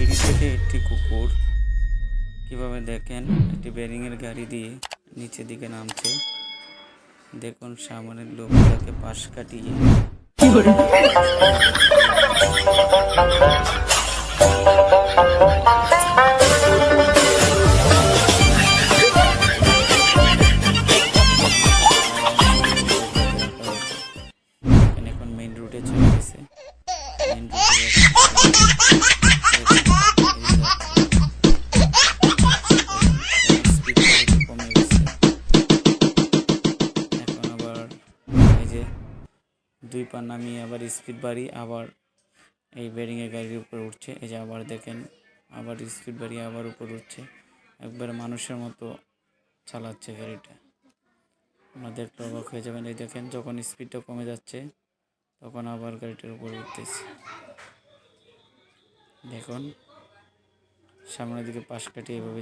সিঁড়ি থেকে একটি কুকুর কিভাবে দেখেন একটি বেরিংয়ের গাড়ি দিয়ে নিচের দিকে নামছে। দেখুন সামনের লোকটাকে পাশ কাটিয়ে এখন মেইন রুটে চলে গেছে। মেইন রুটে কমে গেছে। এখন আবার এই যে 2 পা নামিয়ে আবার স্পিড বাড়িয়ে আবার এই বেরিংয়ের গাড়ির উপরে উঠছে। এই যে আবার দেখেন আবার স্পিড বাড়িয়ে আবার উপরে উঠছে। একবারে মানুষের মতো চালাচ্ছে গাড়িটা। আপনারা দেখলে অবাক হয়ে যাবেন। এই দেখেন যখন স্পিডটা কমে যাচ্ছে তখন আবার গাড়িটার উপরে উঠতেছে। দেখুন সামনের দিকে পাশ কাটিয়ে এভাবে